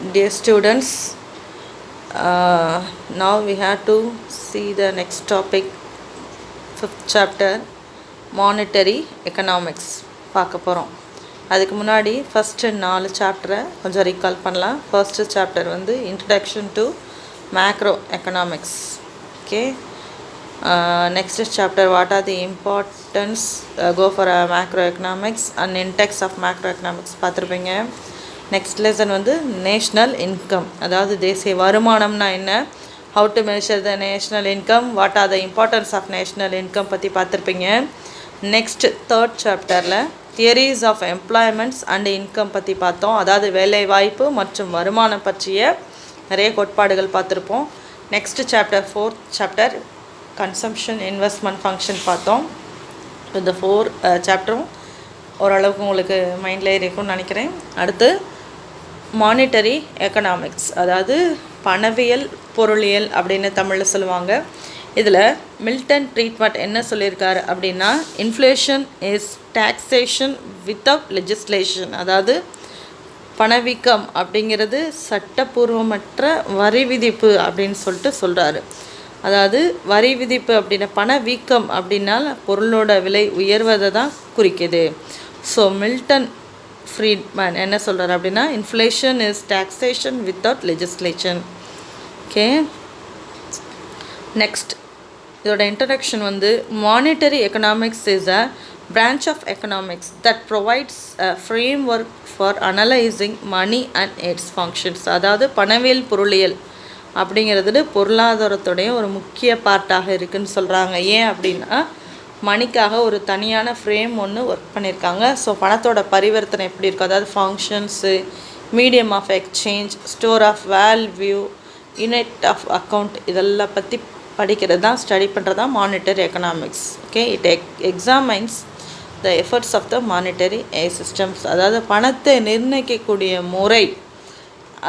Dear students, now we have to see the next topic, 5th chapter, monetary economics பார்க்க போகிறோம். அதுக்கு முன்னாடி first 4 சாப்டரை கொஞ்சம் ரீகால் பண்ணலாம். ஃபர்ஸ்ட்டு சாப்டர் வந்து introduction to macro economics. Okay, next chapter what are the importance go for macro economics and index of macro economics பார்த்துருப்பீங்க. Next lesson வந்து national income, அதாவது தேசிய வருமானம்னா என்ன, how to measure the national income, what are the importance of national income பற்றி பார்த்துருப்பீங்க. Next third சாப்டரில் theories of employments and income பற்றி பார்த்தோம், அதாவது வேலைவாய்ப்பு மற்றும் வருமானம் பற்றிய நிறைய கோட்பாடுகள் பார்த்துருப்போம். Next chapter fourth chapter consumption investment function பார்த்தோம். இந்த 4 சாப்டரும் ஓரளவுக்கு உங்களுக்கு மைண்டில் இருக்கும்னு நினைக்கிறேன். அடுத்து மானிட்டரி எக்கனாமிக்ஸ், அதாவது பணவியல் பொருளியல் அப்படின்னு தமிழில் சொல்லுவாங்க. இதில் மில்டன் ட்ரீட்மெண்ட் என்ன சொல்லியிருக்காரு அப்படின்னா, inflation is taxation without legislation, அதாவது பணவீக்கம் அப்படிங்கிறது சட்டப்பூர்வமற்ற வரி விதிப்பு அப்படின்னு சொல்கிறாரு. அதாவது வரி விதிப்பு அப்படின்னா பணவீக்கம் அப்படின்னா பொருளோட விலை உயர்வதை தான் குறிக்குது. ஸோ மில்டன் ஃப்ரீட்மேன் என்ன சொல்கிறார் அப்படின்னா, inflation is taxation without legislation. Okay, next இதோட இன்ட்ரடக்ஷன் வந்து monetary economics is a branch of economics that provides a framework for analyzing money and its functions. அதாவது பணவியல் பொருளியல் அப்படிங்கிறது பொருளாதாரத்துடைய ஒரு முக்கிய பார்ட்டாக இருக்குதுன்னு சொல்கிறாங்க. ஏன் அப்படின்னா மணிக்காக ஒரு தனியான ஃப்ரேம் ஒன்று ஒர்க் பண்ணியிருக்காங்க. ஸோ பணத்தோட பரிவர்த்தனை எப்படி இருக்கும், அதாவது functions, medium of exchange, store of value, unit of account, இதெல்லாம் பற்றி படிக்கிறது தான், ஸ்டடி பண்ணுறது தான் monetary economics. Okay, it examines the efforts of the monetary systems, அதாவது பணத்தை நிர்ணயிக்கக்கூடிய முறை,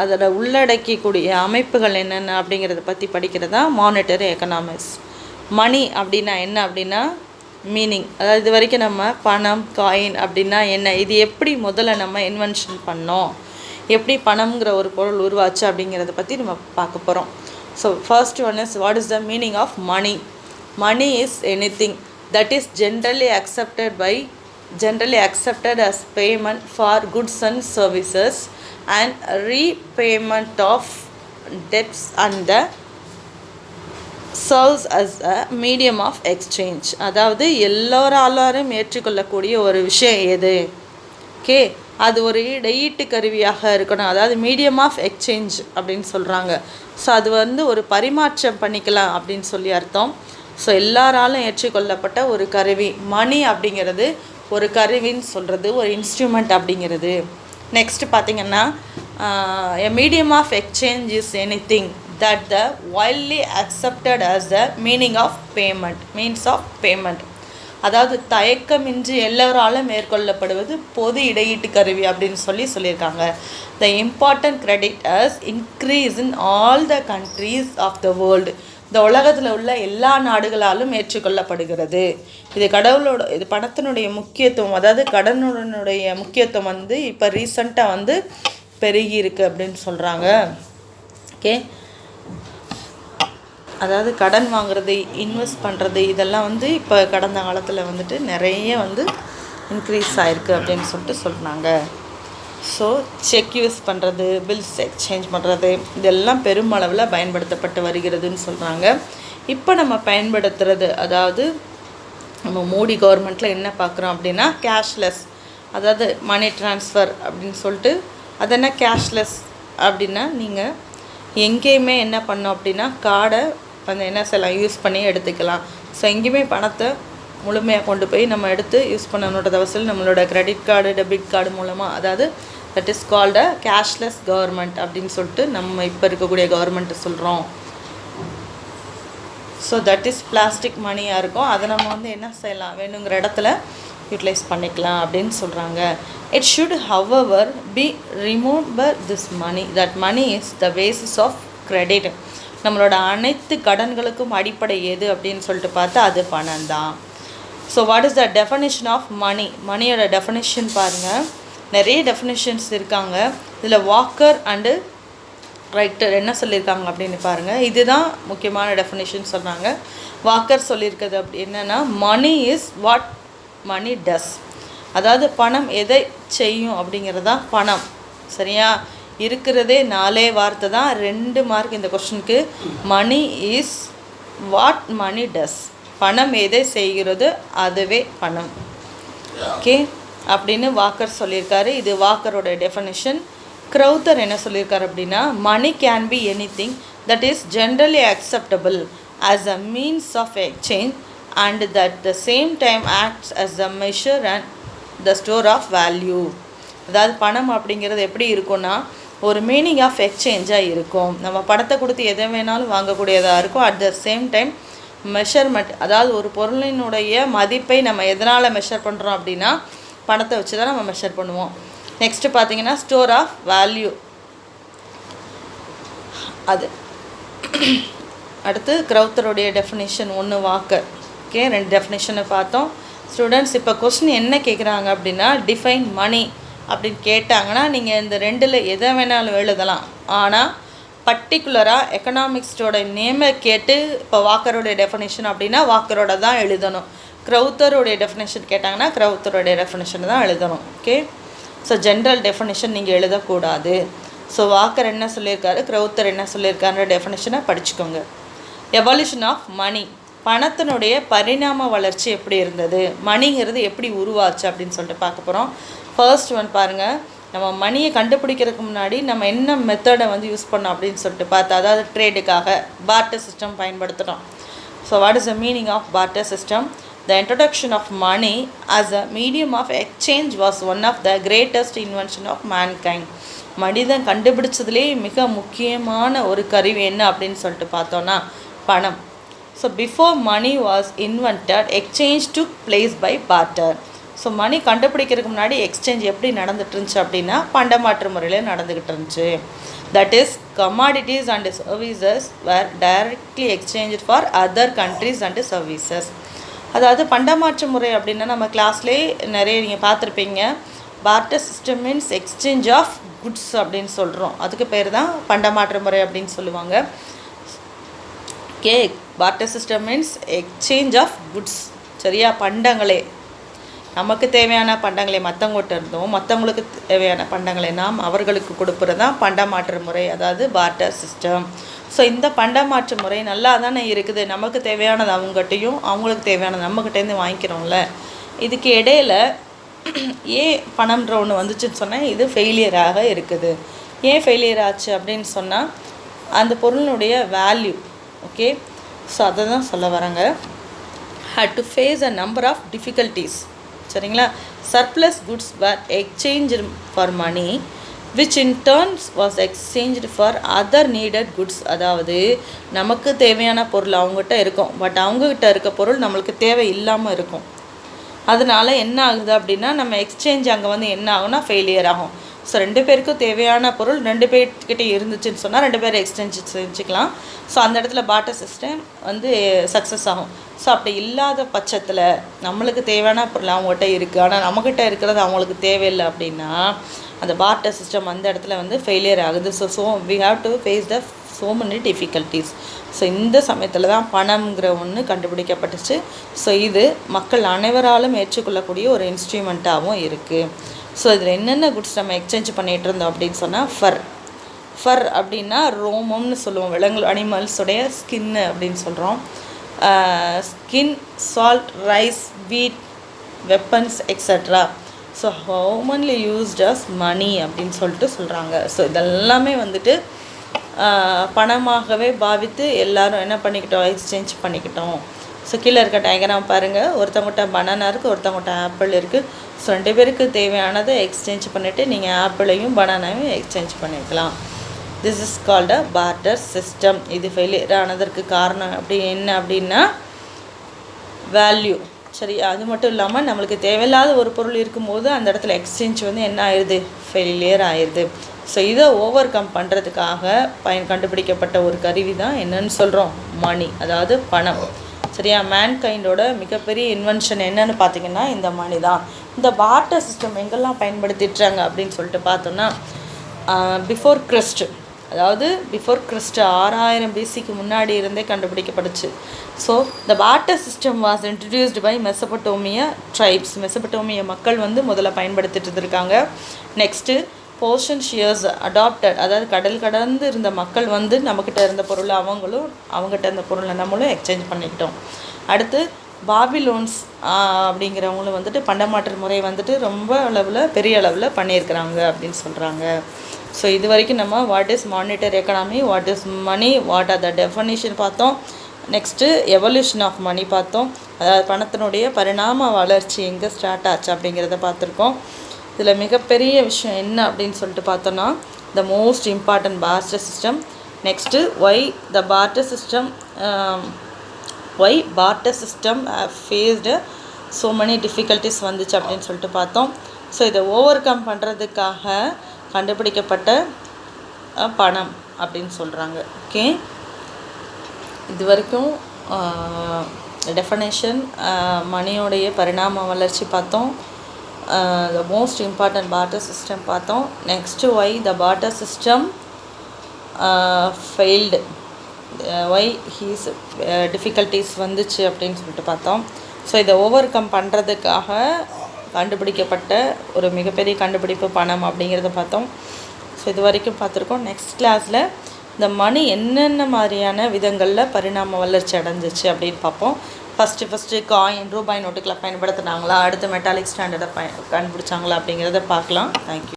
அதில் உள்ளடக்கக்கூடிய அமைப்புகள் என்னென்ன அப்படிங்கிறத பற்றி படிக்கிறது தான் மானிட்டரி எக்கனாமிக்ஸ். மணி அப்படின்னா என்ன அப்படின்னா மீனிங், அதாவது இது வரைக்கும் நம்ம பணம், காயின் அப்படின்னா என்ன, இது எப்படி முதல்ல நம்ம இன்வென்ஷன் பண்ணோம், எப்படி பணம்ங்கிற ஒரு பொருள் உருவாச்சு அப்படிங்கிறத பற்றி நம்ம பார்க்க போகிறோம். So first one is what is the meaning of money. Money is anything that is generally accepted as payment for goods and services and repayment of debts and the serves as a medium of exchange. அதாவது எல்லோராலும் ஏற்றுக்கொள்ளக்கூடிய ஒரு விஷயம் எது, okay, அது ஒரு இடையீட்டு கருவியாக இருக்கணும், அதாவது மீடியம் ஆஃப் எக்ஸ்சேஞ்ச் அப்படின்னு சொல்கிறாங்க. ஸோ அது வந்து ஒரு பரிமாற்றம் பண்ணிக்கலாம் அப்படின்னு சொல்லி அர்த்தம். ஸோ எல்லாராலும் ஏற்றுக்கொள்ளப்பட்ட ஒரு கருவி மணி அப்படிங்கிறது, ஒரு கருவின்னு சொல்கிறது, ஒரு இன்ஸ்ட்ருமெண்ட் அப்படிங்கிறது. நெக்ஸ்ட்டு பார்த்திங்கன்னா, a medium of exchange is anything that the widely accepted as the meaning of payment, means of payment, அதாவது தயக்கமின்றி எல்லோராலும் மேற்கொள்ளப்படுவது பொது இடையீட்டு கருவி அப்படின்னு சொல்லியிருக்காங்க. The important credit as increase in all the countries of the world, இந்த உலகத்தில் உள்ள எல்லா நாடுகளாலும் ஏற்றுக்கொள்ளப்படுகிறது. இது பணத்தினுடைய முக்கியத்துவம், அதாவது கடனுடைய முக்கியத்துவம் வந்து இப்போ ரீசண்டாக வந்து பெருகி இருக்குது அப்படின்னு சொல்கிறாங்க. ஓகே, அதாவது கடன் வாங்குறது, இன்வெஸ்ட் பண்ணுறது, இதெல்லாம் வந்து இப்போ கடந்த காலத்தில் வந்துட்டு நிறைய வந்து இன்க்ரீஸ் ஆகிருக்கு அப்படின்னு சொல்கிறாங்க. ஸோ செக் யூஸ் பண்ணுறது, பில்ஸ் எக்ஸ்சேஞ்ச் பண்ணுறது, இதெல்லாம் பெருமளவில் பயன்படுத்தப்பட்டு வருகிறதுன்னு சொல்கிறாங்க. இப்போ நம்ம பயன்படுத்துகிறது, அதாவது நம்ம மோடி கவர்மெண்ட்டில் என்ன பார்க்குறோம் அப்படின்னா கேஷ்லெஸ், அதாவது மணி ட்ரான்ஸ்ஃபர் அப்படின்னு சொல்லிட்டு. அது என்ன கேஷ்லெஸ் அப்படின்னா, நீங்கள் எங்கேயுமே என்ன பண்ணோம் அப்படின்னா கார்டை அந்த என்ன செய்யலாம், யூஸ் பண்ணி எடுத்துக்கலாம். ஸோ எங்கேயுமே பணத்தை முழுமையாக கொண்டு போய் நம்ம எடுத்து யூஸ் பண்ணணுன்றத அவசியம் நம்மளோட கிரெடிட் கார்டு, டெபிட் கார்டு மூலமாக, அதாவது that is called a cashless government அப்படின்னு சொல்லிட்டு நம்ம இப்போ இருக்கக்கூடிய கவர்மெண்ட்டு சொல்கிறோம். ஸோ தட் இஸ் பிளாஸ்டிக் மணியாக இருக்கும், அதை நம்ம வந்து என்ன செய்யலாம், வேணுங்கிற இடத்துல யூட்டிலைஸ் பண்ணிக்கலாம் அப்படின்னு சொல்கிறாங்க. It should however be remover this money, that money is the basis of credit. நம்மளோட அனைத்து கடன்களுக்கும் அடிப்படை எது அப்படின்னு சொல்லிட்டு பார்த்தா அது பணம் தான். So what is the definition of money, மணியோட டெஃபனிஷன் பாருங்கள், நிறைய டெஃபினிஷன்ஸ் இருக்காங்க. இதில் வாக்கர் அண்டு ரைட்டர் என்ன சொல்லியிருக்காங்க அப்படின்னு பாருங்கள். இதுதான் முக்கியமான டெஃபினேஷன் சொன்னாங்க. வாக்கர் சொல்லியிருக்கிறது அப்படி என்னென்னா, மணி இஸ் வாட் மணி டஸ். அதாவது பணம் எதை செய்யும் அப்படிங்கிறது தான் பணம். சரியா? இருக்கிறதே 4 வார்த்தை தான், 2 மார்க் இந்த கொஸ்டினுக்கு. மணி இஸ் வாட் மணி டஸ். பணம் எதை செய்கிறது அதுவே பணம். ஓகே அப்படின்னு வாக்கர் சொல்லியிருக்காரு. இது வாக்கரோட டெஃபினிஷன். க்ரௌத்தர் என்ன சொல்லியிருக்காரு அப்படின்னா, money can be anything that is generally acceptable as a means of exchange and that the same time acts as a measure and the store of value. அதாவது பணம் அப்படிங்கிறது எப்படி இருக்கும்னா, ஒரு மீனிங் ஆஃப் எக்ஸ்சேஞ்சாக இருக்கும். நம்ம பணத்தை கொடுத்து எதை வேணாலும் வாங்கக்கூடியதாக இருக்கும். At the same time measurement, அதாவது ஒரு பொருளினுடைய மதிப்பை நம்ம எதனால் மெஷர் பண்ணுறோம் அப்படின்னா பணத்தை வச்சு தான் நம்ம மெஷர் பண்ணுவோம். நெக்ஸ்ட்டு பார்த்தீங்கன்னா ஸ்டோர் ஆஃப் வேல்யூ. அது அடுத்து க்ரௌத்தருடைய டெஃபினேஷன் 1 வாக்கர். ஓகே 2 டெஃபினேஷனை பார்த்தோம். ஸ்டூடெண்ட்ஸ் இப்போ கொஸ்டின் என்ன கேட்குறாங்க அப்படின்னா, டிஃபைன் மணி அப்படின்னு கேட்டாங்கன்னா நீங்கள் இந்த 2ல் எதை வேணாலும் எழுதலாம். ஆனால் பர்டிகுலராக எக்கனாமிக்ஸோட நேமை கேட்டு இப்போ வாக்கருடைய டெஃபினேஷன் அப்படின்னா வாக்கரோட தான் எழுதணும். க்ரௌத்தருடைய டெஃபினேஷன் கேட்டாங்கன்னா க்ரௌத்தருடைய டெஃபினேஷன் தான் எழுதணும். ஓகே ஸோ ஜென்ரல் டெஃபினேஷன் நீங்கள் எழுதக்கூடாது. ஸோ வாக்கர் என்ன சொல்லியிருக்காரு, க்ரௌத்தர் என்ன சொல்லியிருக்காருன்ற டெஃபினேஷனை படிச்சுக்கோங்க. எவல்யூஷன் ஆஃப் மணி, பணத்தினுடைய பரிணாம வளர்ச்சி எப்படி இருந்தது, மணிங்கிறது எப்படி உருவாச்சு அப்படின்னு சொல்லிட்டு பார்க்க போகிறோம். ஃபர்ஸ்ட் ஒன் பாருங்கள், நம்ம மணியை கண்டுபிடிக்கிறதுக்கு முன்னாடி நம்ம என்ன மெத்தடை யூஸ் பண்ணோம் அப்படின்னு சொல்லிட்டு பார்த்தா, அதாவது ட்ரேடுக்காக பார்ட்டர் சிஸ்டம் பயன்படுத்துகிறோம். So what is the meaning of barter system? The introduction of money as a medium of exchange was one of the greatest invention of mankind. மனிதன் கண்டுபிடிச்சதுலேயே மிக முக்கியமான ஒரு கருவி என்ன அப்படின்னு சொல்லிட்டு பார்த்தோன்னா பணம். So before money was invented, exchange took place by barter. So money கண்டுபிடிக்கிறதுக்கு முன்னாடி எக்ஸ்சேஞ்ச் எப்படி நடந்துட்டு இருந்துச்சு அப்படின்னா பண்டமாற்று முறையில் நடந்துக்கிட்டு இருந்துச்சு. That is commodities and services were directly exchange for other countries and services. அதாவது பண்டமாற்று முறை அப்படின்னா நம்ம கிளாஸ்லேயே நிறைய நீங்கள் பார்த்துருப்பீங்க. Barter system means exchange of goods அப்படின்னு சொல்கிறோம். அதுக்கு பேர் தான் பண்டமாற்று முறை அப்படின்னு சொல்லுவாங்க. Okay barter system means exchange of goods. சரியா? பண்டங்களே, நமக்கு தேவையான பண்டங்களை மற்றவங்கள்ட்ட இருந்தோம், மற்றவங்களுக்கு தேவையான பண்டங்களை நாம் அவர்களுக்கு கொடுப்பது தான் பண்டமாற்று முறை, அதாவது பார்ட்டர் சிஸ்டம். ஸோ இந்த பண்டமாற்று முறை நல்லா தானே இருக்குது. நமக்கு தேவையானது அவங்ககிட்டையும் அவங்களுக்கு தேவையானது நம்மக்கிட்டேருந்து வாங்கிக்கிறோம்ல. இதுக்கு இடையில் ஏன் பணம்ன்ற ஒன்று வந்துச்சுன்னு சொன்னால் இது ஃபெயிலியராக இருக்குது. ஏன் ஃபெயிலியர் ஆச்சு அப்படின்னு சொன்னால் அந்த பொருளினுடைய வேல்யூ. ஓகே ஸோ அதை தான் சொல்ல வராங்க. had to face a number of difficulties. சரிங்களா? surplus goods were exchanged for money which in turn was exchanged for other needed goods. அதாவது நமக்கு தேவையான பொருள் அவங்ககிட்ட இருக்கும், பட் அவங்கக்கிட்ட இருக்க பொருள் நம்மளுக்கு தேவை இல்லாமல் இருக்கும். அதனால என்ன ஆகுது அப்படின்னா நம்ம எக்ஸ்சேஞ்ச் அங்கே என்ன ஆகும்னா ஃபெயிலியர் ஆகும். ஸோ 2 பேருக்கும் தேவையான பொருள் 2 பேர்கிட்ட இருந்துச்சுன்னு சொன்னால் 2 பேர் எக்ஸ்சேஞ்ச் செஞ்சுக்கலாம். ஸோ அந்த இடத்துல பார்ட்டர் சிஸ்டம் சக்ஸஸ் ஆகும். ஸோ அப்படி இல்லாத பட்சத்தில் நம்மளுக்கு தேவையான பொருள் அவங்ககிட்ட இருக்குது, ஆனால் நம்மக்கிட்ட இருக்கிறது அவங்களுக்கு தேவையில்லை அப்படின்னா அந்த பார்ட்டர் சிஸ்டம் அந்த இடத்துல ஃபெயிலியர் ஆகுது. So we have to face the so many difficulties. So இந்த சமயத்தில் தான் பணம்ங்கிற ஒன்று கண்டுபிடிக்கப்பட்டுச்சு. ஸோ இது மக்கள் அனைவராலும் ஏற்றுக்கொள்ளக்கூடிய ஒரு இன்ஸ்ட்ருமெண்ட்டாகவும் இருக்குது. ஸோ இதில் என்னென்ன குட்ஸ் நம்ம எக்ஸ்சேஞ்ச் பண்ணிகிட்டு இருந்தோம் அப்படின்னு சொன்னால் ஃபர் அப்படின்னா ரோமம்னு சொல்லுவோம், விலங்கு அனிமல்ஸுடைய ஸ்கின்னு அப்படின்னு சொல்கிறோம். Skin, salt, rice, wheat, weapons extra. So commonly used as money அப்படின்னு சொல்லிட்டு சொல்கிறாங்க. ஸோ இதெல்லாமே பணமாகவே பாவித்து எல்லோரும் என்ன பண்ணிக்கிட்டோம், எக்ஸ்சேஞ்ச் பண்ணிக்கிட்டோம். ஸோ கீழே இருக்க டயக்ராம் பாருங்கள். ஒருத்தவங்கள்ட்ட பனானா இருக்குது, ஒருத்தவங்கள்ட்ட ஆப்பிள் இருக்குது. ஸோ 2 பேருக்கு தேவையானதை எக்ஸ்சேஞ்ச் பண்ணிவிட்டு நீங்கள் ஆப்பிளையும் பனானாவையும் எக்ஸ்சேஞ்ச் பண்ணிக்கலாம். This is called a barter system. இது ஃபெயிலியர் ஆனதற்கு காரணம் என்ன அப்படின்னா வேல்யூ. சரி, அது மட்டும் இல்லாமல் நம்மளுக்கு தேவையில்லாத ஒரு பொருள் இருக்கும்போது அந்த இடத்துல எக்ஸ்சேஞ்ச் என்ன ஆயிடுது, ஃபெயிலியர் ஆயிடுது. ஸோ இதை ஓவர் கம் பண்ணுறதுக்காக கண்டுபிடிக்கப்பட்ட ஒரு கருவி தான் என்னன்னு சொல்கிறோம், மணி, அதாவது பணம். சரியா? மேன்கைண்டோட மிகப்பெரிய இன்வென்ஷன் என்னன்னு பார்த்தீங்கன்னா இந்த மணி தான். இந்த பார்ட்டர் சிஸ்டம் எங்கெல்லாம் பயன்படுத்திட்டுறாங்க அப்படின்னு சொல்லிட்டு பார்த்தோன்னா பிஃபோர் கிறிஸ்ட், அதாவது பிஃபோர் கிறிஸ்ட் 6000 பிசிக்கு முன்னாடி இருந்தே கண்டுபிடிக்கப்படுச்சு. So the barter system was introduced by Mesopotamia tribes. மெசபடோமிய மக்கள் வந்து முதல்ல பயன்படுத்திட்டு இருந்திருக்காங்க. நெக்ஸ்ட்டு போர்ஷன் ஷியர்ஸ் அடாப்டட், அதாவது கடல் கடந்து இருந்த மக்கள் வந்து நம்மக்கிட்ட இருந்த பொருளை அவங்ககிட்ட இருந்த பொருளை நம்மளும் எக்ஸ்சேஞ்ச் பண்ணிக்கிட்டோம். அடுத்து பாபிலோன்ஸ் அப்படிங்கிறவங்களும் வந்துட்டு பண்டமாற்று முறை வந்துட்டு ரொம்ப பெரிய அளவில் பண்ணியிருக்கிறாங்க அப்படின்னு சொல்கிறாங்க. ஸோ இது வரைக்கும் நம்ம what is monetary economy, what is money, what are the definition பார்த்தோம். நெக்ஸ்ட்டு எவல்யூஷன் ஆஃப் மணி பார்த்தோம். அதாவது பணத்தினுடைய பரிணாம வளர்ச்சி எங்கே ஸ்டார்ட் ஆச்சு அப்படிங்கிறத பார்த்துருக்கோம். இதில் மிகப்பெரிய விஷயம் என்ன அப்படின்னு சொல்லிட்டு பார்த்தோன்னா the most important barter system. Next why barter system faced so many difficulties வந்துச்சு அப்படின்னு சொல்லிட்டு பார்த்தோம். ஸோ இதை ஓவர் கம் பண்ணுறதுக்காக கண்டுபிடிக்கப்பட்ட பணம் அப்படின்னு சொல்கிறாங்க. ஓகே, இது வரைக்கும் டெஃபனேஷன், மணியோடைய பரிணாம வளர்ச்சி பார்த்தோம். The most important barter system பார்த்தோம். Next why the barter system failed, why these difficulties வந்துச்சு அப்படின்னு சொல்லிட்டு பார்த்தோம். ஸோ இதை ஓவர் கம் பண்ணுறதுக்காக கண்டுபிடிக்கப்பட்ட ஒரு மிகப்பெரிய கண்டுபிடிப்பு பணம் அப்படிங்கிறத பார்த்தோம். ஸோ இது வரைக்கும் பார்த்துருக்கோம். நெக்ஸ்ட் கிளாஸில் இந்த மணி என்னென்ன மாதிரியான விதங்களில் பரிணாம வளர்ச்சி அடைஞ்சிச்சு அப்படின்னு பார்ப்போம். ஃபஸ்ட்டு காயின், ரூபாய் நோட்டுகளை பயன்படுத்தினாங்களா, அடுத்து மெட்டாலிக் ஸ்டாண்டர்டை கண்டுபிடிச்சாங்களா அப்படிங்கிறத பார்க்கலாம். தேங்க்யூ.